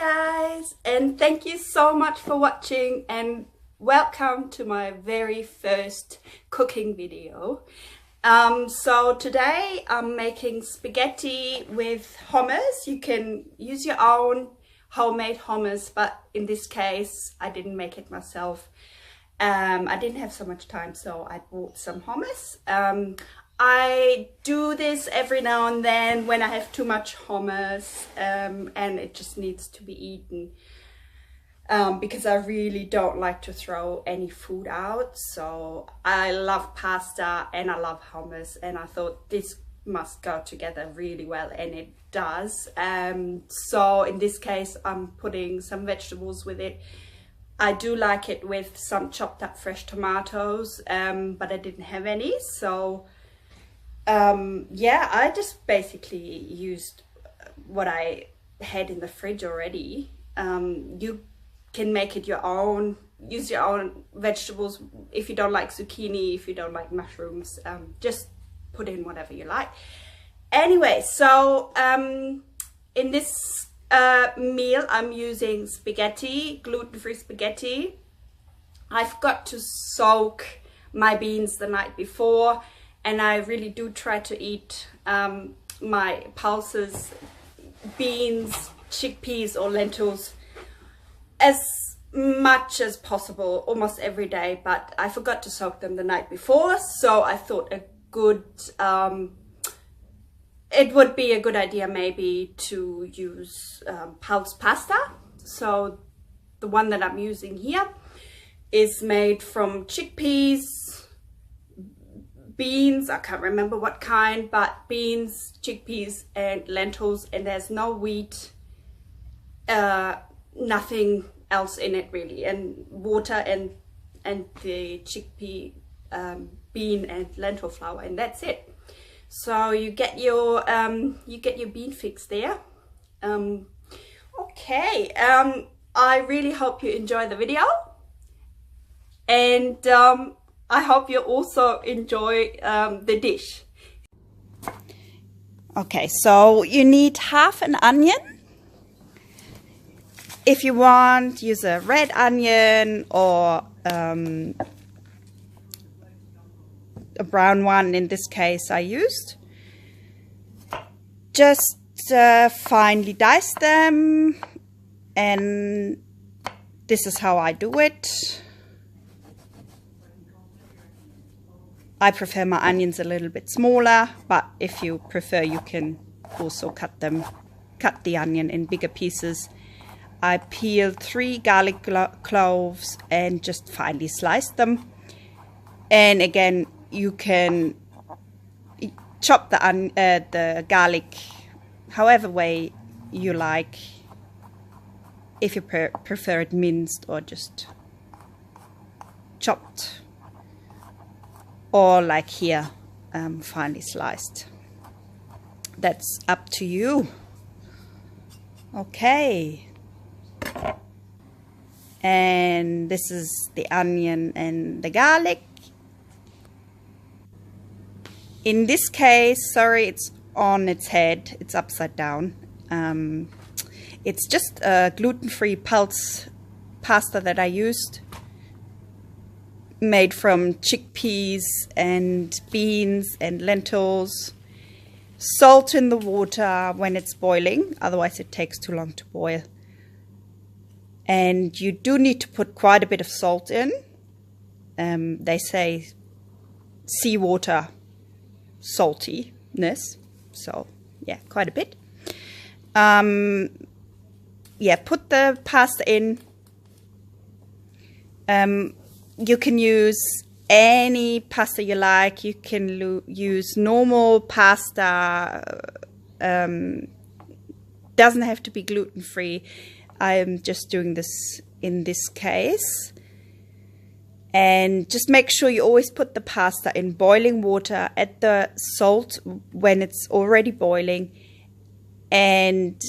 guys, and thank you so much for watching and welcome to my very first cooking video. So today I'm making spaghetti with hummus. You can use your own homemade hummus, but in this case I didn't make it myself. I didn't have so much time, so I bought some hummus. I do this every now and then when I have too much hummus and it just needs to be eaten because I really don't like to throw any food out. So I love pasta and I love hummus, and I thought this must go together really well, and it does. So in this case I'm putting some vegetables with it. I do like it with some chopped up fresh tomatoes, but I didn't have any, so yeah, I just basically used what I had in the fridge already. You can make it your own, use your own vegetables. If you don't like zucchini, if you don't like mushrooms, just put in whatever you like. Anyway, so in this meal I'm using spaghetti, gluten-free spaghetti. I forgot to soak my beans the night before, and I really do try to eat my pulses, beans, chickpeas or lentils as much as possible, almost every day, but I forgot to soak them the night before, so I thought it would be a good idea maybe to use pulse pasta. So the one that I'm using here is made from chickpeas, beans, I can't remember what kind, but beans, chickpeas and lentils, and there's no wheat, nothing else in it really, and water and the chickpea, bean and lentil flour, and that's it. So you get your bean fix there. Okay, I really hope you enjoy the video, and I hope you also enjoy the dish. Okay, so you need half an onion. If you want, use a red onion or a brown one. In this case I used. Just finely dice them, and this is how I do it. I prefer my onions a little bit smaller, but if you prefer you can also cut the onion in bigger pieces. I peeled 3 garlic cloves and just finely sliced them. And again, you can chop the garlic however way you like, if you prefer it minced or just chopped, or like here, finely sliced. That's up to you. Okay. And this is the onion and the garlic. In this case, sorry, it's on its head, it's upside down. It's just a gluten-free pulse pasta that I used, made from chickpeas and beans and lentils. Salt in the water when it's boiling, otherwise it takes too long to boil. And you do need to put quite a bit of salt in. They say seawater saltiness, so yeah, quite a bit. Yeah, put the pasta in. You can use any pasta you like. You can use normal pasta. Doesn't have to be gluten-free. I'm just doing this in this case. And just make sure you always put the pasta in boiling water, add the salt when it's already boiling, and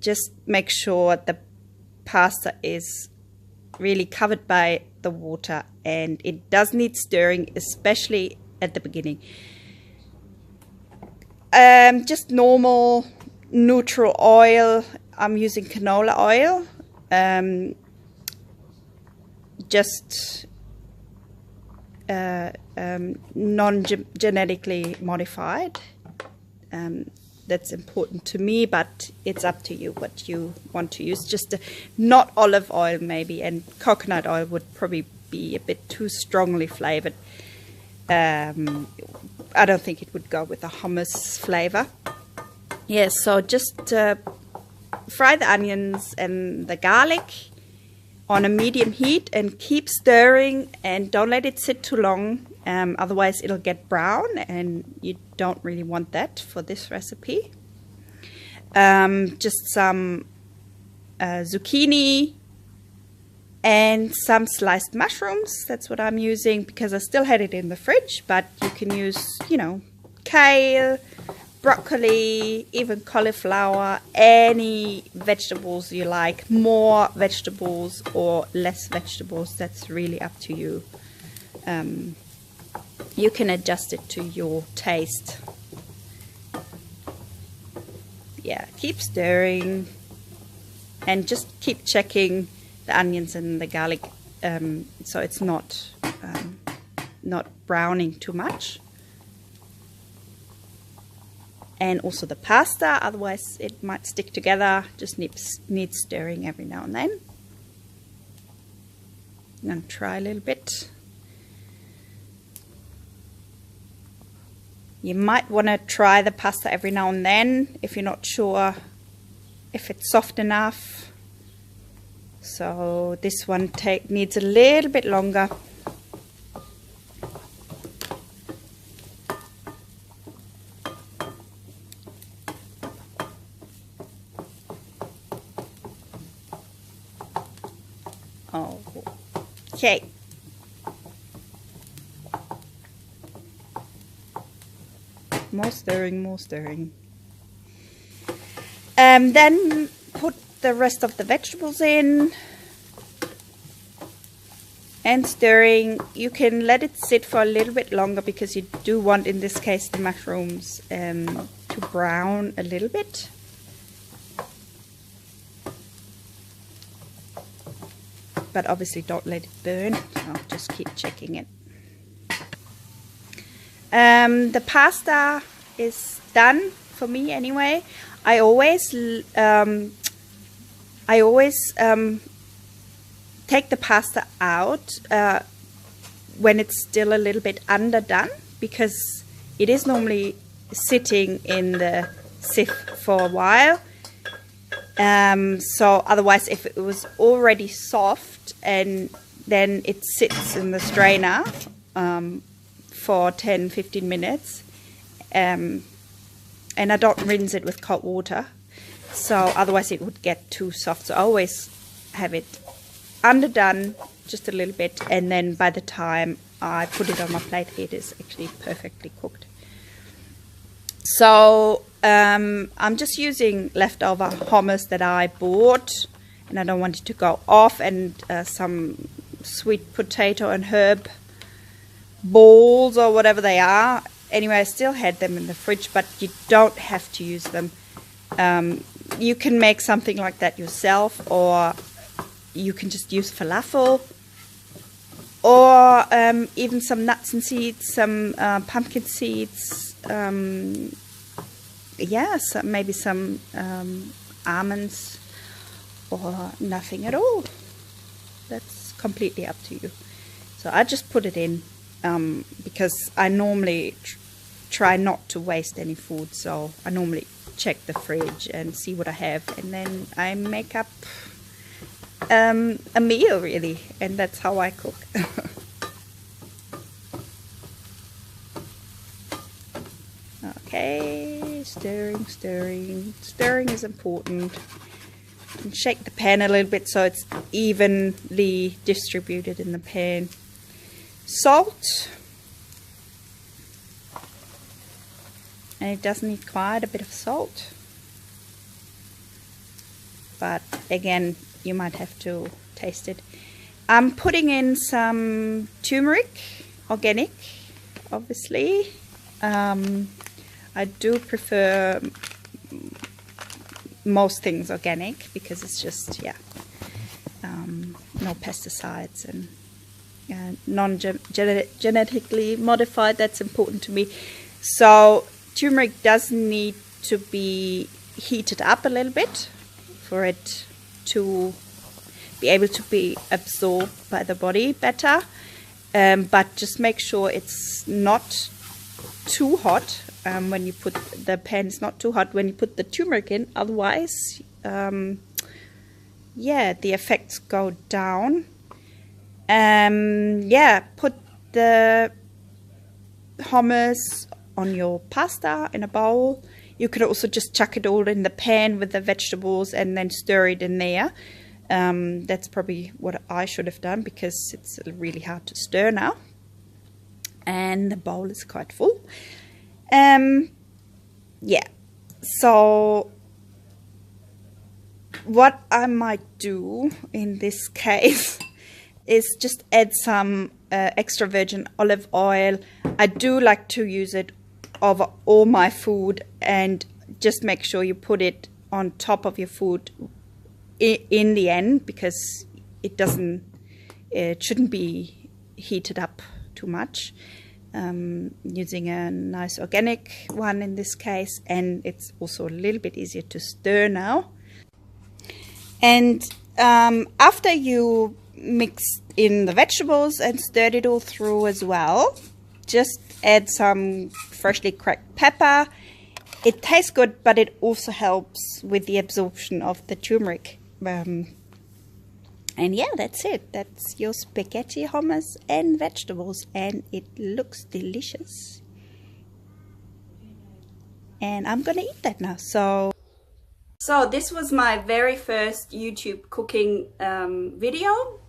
just make sure the pasta is really covered by the water, and it does need stirring, especially at the beginning. Just normal neutral oil. I'm using canola oil, just non-genetically modified. That's important to me, but it's up to you what you want to use. Just not olive oil maybe, and coconut oil would probably be a bit too strongly flavored. I don't think it would go with the hummus flavor. Yes, so just fry the onions and the garlic on a medium heat and keep stirring, and don't let it sit too long, otherwise it'll get brown and you don't really want that for this recipe. Just some zucchini and some sliced mushrooms. That's what I'm using because I still had it in the fridge, but you can use, you know, kale, broccoli, even cauliflower, any vegetables you like, more vegetables or less vegetables, that's really up to you. You can adjust it to your taste. Yeah, keep stirring and just keep checking the onions and the garlic so it's not browning too much. And also the pasta, otherwise it might stick together. Just needs stirring every now and then. I'm going to try a little bit. You might want to try the pasta every now and then if you're not sure if it's soft enough. So this one needs a little bit longer. Okay. More stirring, more stirring. Then put the rest of the vegetables in and stirring. You can let it sit for a little bit longer because you do want, in this case, the mushrooms to brown a little bit. But obviously don't let it burn, so just keep checking it. The pasta is done for me anyway. I always take the pasta out when it's still a little bit underdone, because it is normally sitting in the sieve for a while. So otherwise, if it was already soft and then it sits in the strainer for 10-15 minutes, and I don't rinse it with cold water, so otherwise it would get too soft. So I always have it underdone just a little bit, and then by the time I put it on my plate, it is actually perfectly cooked. So I'm just using leftover hummus that I bought, and I don't want it to go off, and some sweet potato and herb balls or whatever they are. Anyway, I still had them in the fridge, but you don't have to use them. You can make something like that yourself, or you can just use falafel, or even some nuts and seeds, some pumpkin seeds, yeah, maybe some almonds, or nothing at all. That's completely up to you. So I just put it in because I normally try not to waste any food, so I normally check the fridge and see what I have, and then I make up a meal really, and that's how I cook. Okay, stirring, stirring. Stirring is important. And shake the pan a little bit so it's evenly distributed in the pan. Salt. And it does need quite a bit of salt. But again, you might have to taste it. I'm putting in some turmeric, organic, obviously. I do prefer most things organic, because it's just, yeah, no pesticides and non-genetically modified. That's important to me. So turmeric does need to be heated up a little bit for it to be able to be absorbed by the body better, but just make sure it's not too hot when you put the pan. Is not too hot when you put the turmeric in, otherwise yeah, the effects go down. Yeah, put the hummus on your pasta in a bowl. You could also just chuck it all in the pan with the vegetables and then stir it in there. That's probably what I should have done, because it's really hard to stir now. And the bowl is quite full. Yeah, so what I might do in this case is just add some extra virgin olive oil. I do like to use it over all my food, and just make sure you put it on top of your food in the end, because it shouldn't be heated up too much. Using a nice organic one in this case, and it's also a little bit easier to stir now. And after you mixed in the vegetables and stirred it all through as well, just add some freshly cracked pepper. It tastes good, but it also helps with the absorption of the turmeric. And yeah, that's it. That's your spaghetti, hummus and vegetables, and it looks delicious. And I'm gonna eat that now. So this was my very first YouTube cooking video.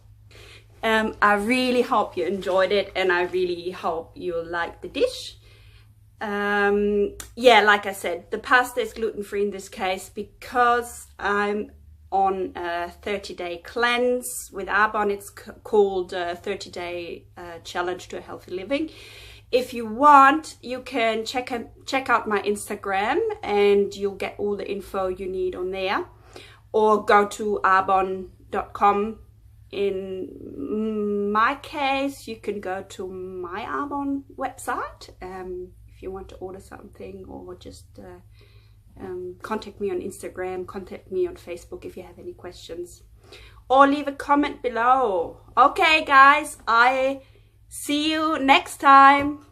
I really hope you enjoyed it, and I really hope you like the dish. Yeah, like I said, the pasta is gluten-free in this case, because I'm on a 30-day cleanse with Arbon. It's called 30-day challenge to a healthy living. If you want, you can check out my Instagram, and you'll get all the info you need on there, or go to arbon.com. In my case, you can go to my Arbon website if you want to order something, or just contact me on Instagram, contact me on Facebook if you have any questions, or leave a comment below. Okay guys, I see you next time.